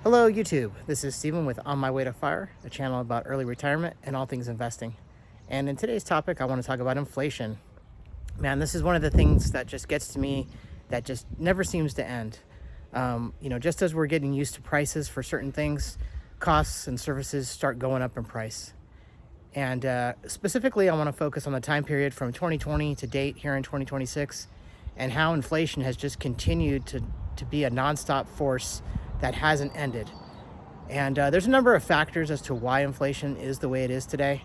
Hello YouTube, this is Steven with On My Way to Fire, a channel about early retirement and all things investing. And in today's topic, I want to talk about inflation. Man, this is one of the things that just gets to me that just never seems to end. Just as we're getting used to prices for certain things, costs and services start going up in price. And specifically, I want to focus on the time period from 2020 to date here in 2026 and how inflation has just continued to be a nonstop force that hasn't ended. And there's a number of factors as to why inflation is the way it is today.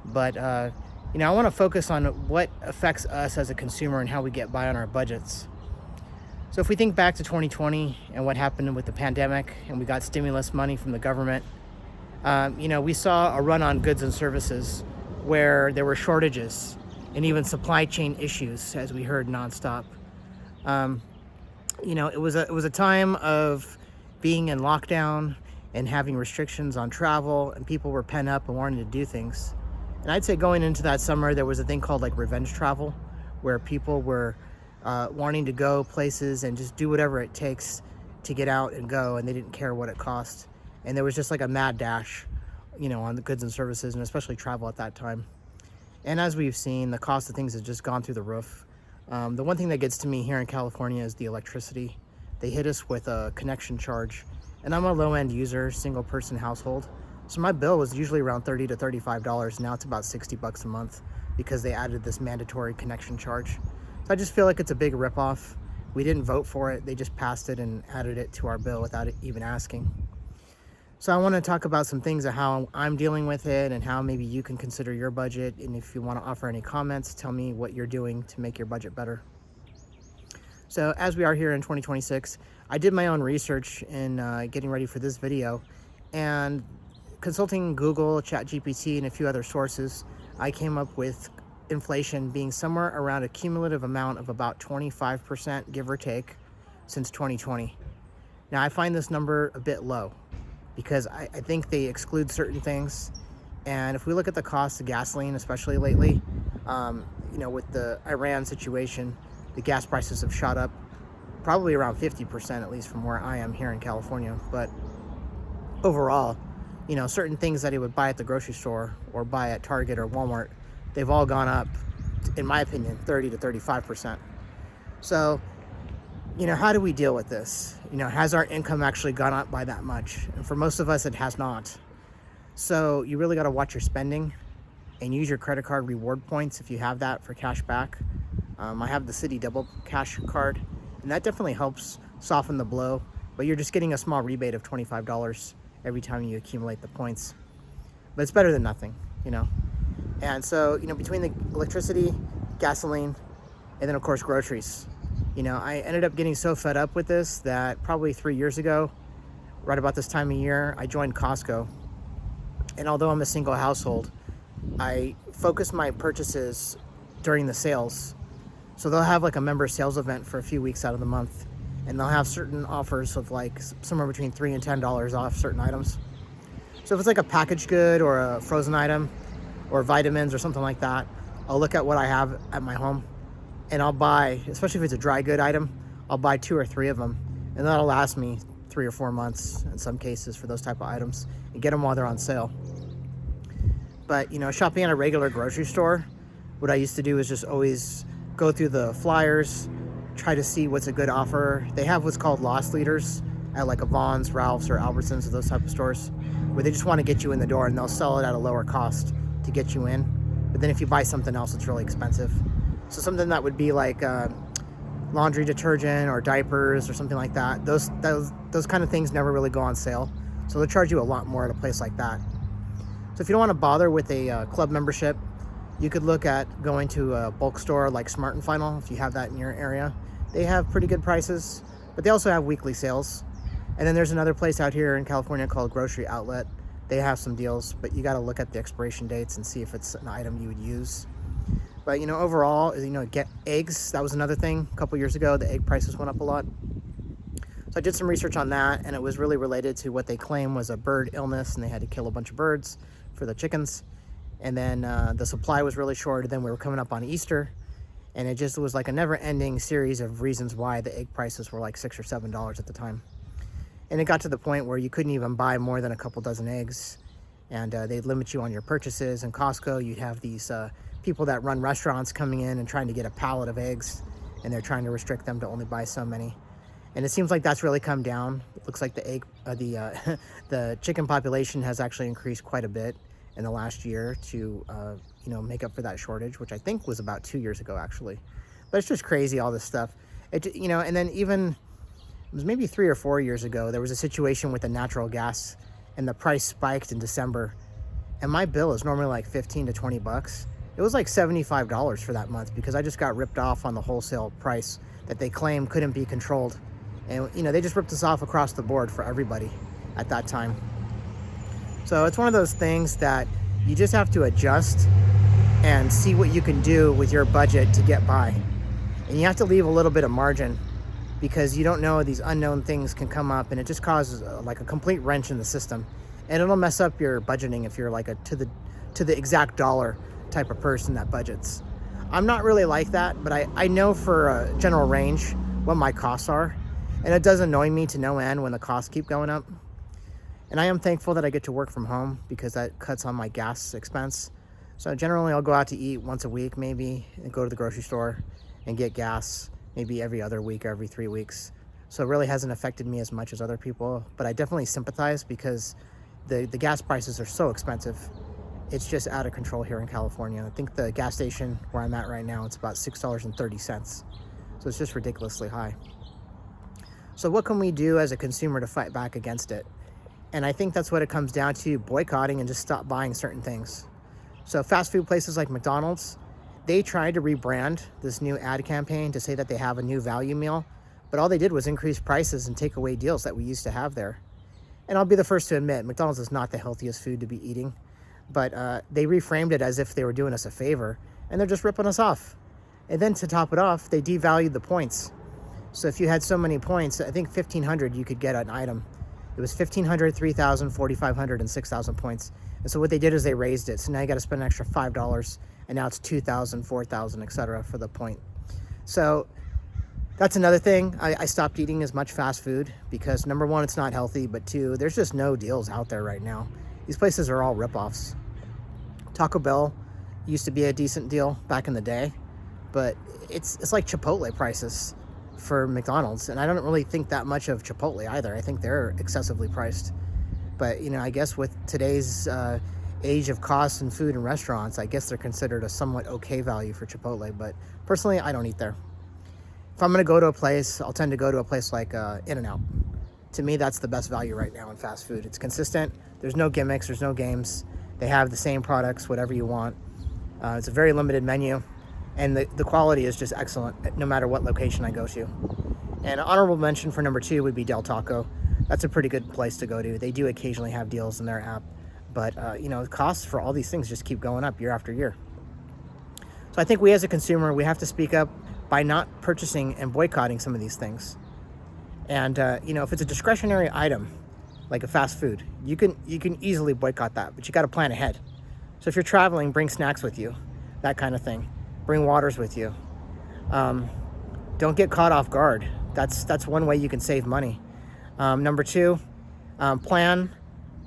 But, I want to focus on what affects us as a consumer and how we get by on our budgets. So if we think back to 2020 and what happened with the pandemic and we got stimulus money from the government, we saw a run on goods and services where there were shortages and even supply chain issues, as we heard nonstop. It was a time of being in lockdown and having restrictions on travel, and people were pent up and wanting to do things. And I'd say going into that summer, there was a thing called like revenge travel, where people were wanting to go places and just do whatever it takes to get out and go, and they didn't care what it cost. And there was just like a mad dash, on the goods and services, and especially travel at that time. And as we've seen, the cost of things has just gone through the roof. The one thing that gets to me here in California is the electricity. They hit us with a connection charge, and I'm a low-end user, single-person household. So my bill was usually around $30 to $35. Now it's about $60 a month because they added this mandatory connection charge. So I just feel like it's a big ripoff. We didn't vote for it. They just passed it and added it to our bill without it even asking. So I want to talk about some things of how I'm dealing with it and how maybe you can consider your budget. And if you want to offer any comments, tell me what you're doing to make your budget better. So as we are here in 2026, I did my own research in getting ready for this video, and consulting Google, ChatGPT, and a few other sources, I came up with inflation being somewhere around a cumulative amount of about 25%, give or take, since 2020. Now I find this number a bit low because I think they exclude certain things. And if we look at the cost of gasoline, especially lately, with the Iran situation, the gas prices have shot up probably around 50%, at least from where I am here in California. But overall, certain things that he would buy at the grocery store or buy at Target or Walmart, they've all gone up, in my opinion, 30 to 35%. So, how do we deal with this? Has our income actually gone up by that much? And for most of us, it has not. So you really got to watch your spending and use your credit card reward points if you have that for cash back. I have the Citi Double Cash card, and that definitely helps soften the blow, but you're just getting a small rebate of $25 every time you accumulate the points. But it's better than nothing, And so, between the electricity, gasoline, and then of course groceries, I ended up getting so fed up with this that probably 3 years ago, right about this time of year, I joined Costco. And although I'm a single household, I focus my purchases during the sales. So they'll have like a member sales event for a few weeks out of the month, and they'll have certain offers of like somewhere between $3 and $10 off certain items. So if it's like a packaged good or a frozen item or vitamins or something like that, I'll look at what I have at my home and I'll buy, especially if it's a dry good item, I'll buy 2 or 3 of them, and that'll last me 3 or 4 months in some cases for those type of items, and get them while they're on sale. But shopping at a regular grocery store, what I used to do is just always go through the flyers, try to see what's a good offer. They have what's called loss leaders at like a Vons, Ralph's, or Albertsons, or those type of stores, where they just want to get you in the door and they'll sell it at a lower cost to get you in. But then if you buy something else, it's really expensive. So something that would be like laundry detergent or diapers or something like that, those kind of things never really go on sale. So they'll charge you a lot more at a place like that. So if you don't want to bother with a club membership, you could look at going to a bulk store like Smart & Final if you have that in your area. They have pretty good prices, but they also have weekly sales. And then there's another place out here in California called Grocery Outlet. They have some deals, but you got to look at the expiration dates and see if it's an item you would use. But overall, get eggs. That was another thing. A couple years ago, the egg prices went up a lot. So I did some research on that, and it was really related to what they claim was a bird illness, and they had to kill a bunch of birds for the chickens. And then the supply was really short. Then we were coming up on Easter, and it just was like a never-ending series of reasons why the egg prices were like $6 or $7 at the time. And it got to the point where you couldn't even buy more than a couple dozen eggs, and they'd limit you on your purchases. In Costco, you'd have these people that run restaurants coming in and trying to get a pallet of eggs, and they're trying to restrict them to only buy so many. And it seems like that's really come down. It looks like the chicken population has actually increased quite a bit in the last year to make up for that shortage, which I think was about 2 years ago actually. But it's just crazy, all this stuff. And then even it was maybe 3 or 4 years ago, there was a situation with the natural gas, and the price spiked in December. And my bill is normally like 15 to 20 bucks. It was like $75 for that month because I just got ripped off on the wholesale price that they claim couldn't be controlled. And they just ripped us off across the board for everybody at that time. So it's one of those things that you just have to adjust and see what you can do with your budget to get by. And you have to leave a little bit of margin because you don't know, these unknown things can come up, and it just causes like a complete wrench in the system. And it'll mess up your budgeting if you're like a to the exact dollar type of person that budgets. I'm not really like that, but I know for a general range what my costs are. And it does annoy me to no end when the costs keep going up. And I am thankful that I get to work from home because that cuts on my gas expense. So generally I'll go out to eat once a week maybe, and go to the grocery store and get gas maybe every other week or every 3 weeks. So it really hasn't affected me as much as other people, but I definitely sympathize because the gas prices are so expensive. It's just out of control here in California. I think the gas station where I'm at right now, it's about $6.30. So it's just ridiculously high. So what can we do as a consumer to fight back against it? And I think that's what it comes down to, boycotting and just stop buying certain things. So fast food places like McDonald's, they tried to rebrand this new ad campaign to say that they have a new value meal, but all they did was increase prices and take away deals that we used to have there. And I'll be the first to admit, McDonald's is not the healthiest food to be eating, but they reframed it as if they were doing us a favor, and they're just ripping us off. And then to top it off, they devalued the points. So if you had so many points, I think 1,500 you could get an item. It was 1,500, 3,000, 4,500, and 6,000 points. And so what they did is they raised it. So now you got to spend an extra $5, and now it's 2,000, 4,000, etc. for the point. So that's another thing. I stopped eating as much fast food because number one, it's not healthy, but two, there's just no deals out there right now. These places are all ripoffs. Taco Bell used to be a decent deal back in the day, but it's like Chipotle prices for McDonald's, and I don't really think that much of Chipotle either. I think they're excessively priced. But I guess with today's age of costs in food and restaurants, I guess they're considered a somewhat okay value for Chipotle. But personally, I don't eat there. If I'm gonna go to a place, I'll tend to go to a place like In-N-Out. To me, that's the best value right now in fast food. It's consistent. There's no gimmicks. There's no games. They have the same products, whatever you want. It's a very limited menu. And the quality is just excellent no matter what location I go to. And an honorable mention for number 2 would be Del Taco. That's a pretty good place to go to. They do occasionally have deals in their app, but costs for all these things just keep going up year after year. So I think we as a consumer, we have to speak up by not purchasing and boycotting some of these things. And if it's a discretionary item, like a fast food, you can easily boycott that, but you got to plan ahead. So if you're traveling, bring snacks with you, that kind of thing. Bring waters with you. Don't get caught off guard. That's one way you can save money. Number 2, plan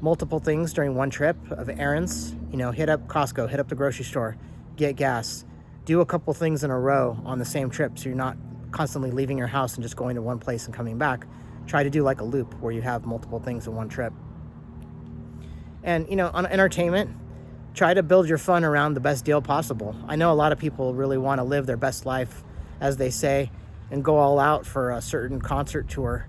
multiple things during one trip of errands. Hit up Costco, hit up the grocery store, get gas. Do a couple things in a row on the same trip so you're not constantly leaving your house and just going to one place and coming back. Try to do like a loop where you have multiple things in one trip. And, on entertainment, try to build your fun around the best deal possible. I know a lot of people really want to live their best life, as they say, and go all out for a certain concert tour.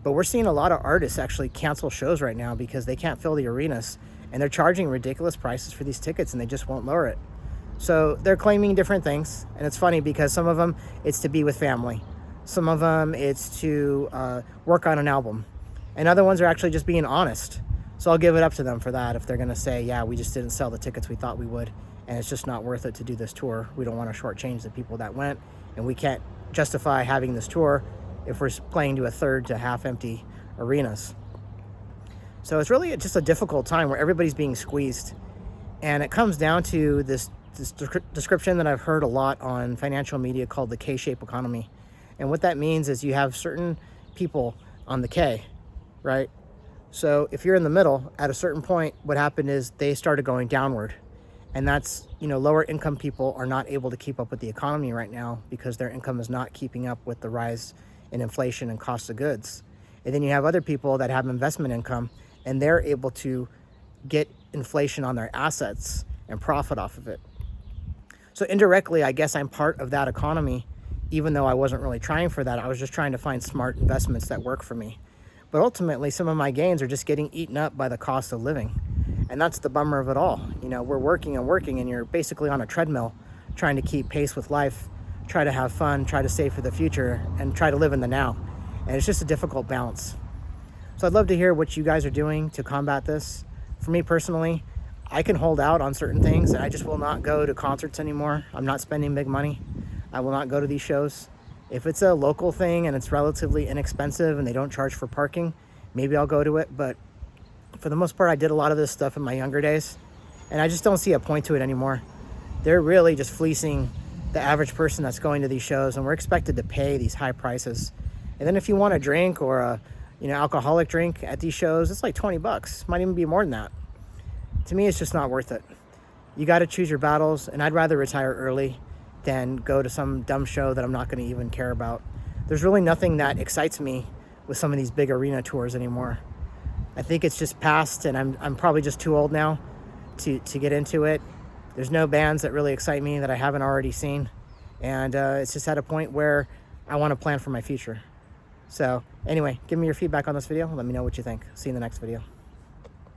But we're seeing a lot of artists actually cancel shows right now because they can't fill the arenas, and they're charging ridiculous prices for these tickets, and they just won't lower it. So they're claiming different things, and it's funny because some of them, it's to be with family. Some of them, it's to work on an album. And other ones are actually just being honest. So I'll give it up to them for that if they're going to say, yeah, we just didn't sell the tickets we thought we would, and it's just not worth it to do this tour. We don't want to shortchange the people that went, and we can't justify having this tour if we're playing to a third to half empty arenas. So it's really just a difficult time where everybody's being squeezed. And it comes down to this description that I've heard a lot on financial media called the K-shaped economy. And what that means is you have certain people on the K, right? So if you're in the middle, at a certain point, what happened is they started going downward. And that's, lower income people are not able to keep up with the economy right now because their income is not keeping up with the rise in inflation and cost of goods. And then you have other people that have investment income and they're able to get inflation on their assets and profit off of it. So indirectly, I guess I'm part of that economy, even though I wasn't really trying for that. I was just trying to find smart investments that work for me. But ultimately, some of my gains are just getting eaten up by the cost of living. And that's the bummer of it all. We're working and working, and you're basically on a treadmill trying to keep pace with life, try to have fun, try to save for the future, and try to live in the now. And it's just a difficult balance. So I'd love to hear what you guys are doing to combat this. For me personally, I can hold out on certain things, and I just will not go to concerts anymore. I'm not spending big money. I will not go to these shows. If it's a local thing and it's relatively inexpensive and they don't charge for parking, maybe I'll go to it. But for the most part, I did a lot of this stuff in my younger days, and I just don't see a point to it anymore. They're really just fleecing the average person that's going to these shows, and we're expected to pay these high prices. And then if you want a drink or a alcoholic drink at these shows, it's like $20. Might even be more than that. To me, it's just not worth it. You got to choose your battles, and I'd rather retire early than go to some dumb show that I'm not going to even care about. There's really nothing that excites me with some of these big arena tours anymore. I think it's just past, and I'm probably just too old now to get into it. There's no bands that really excite me that I haven't already seen, and it's just at a point where I want to plan for my future. So anyway, give me your feedback on this video. Let me know what you think. See you in the next video.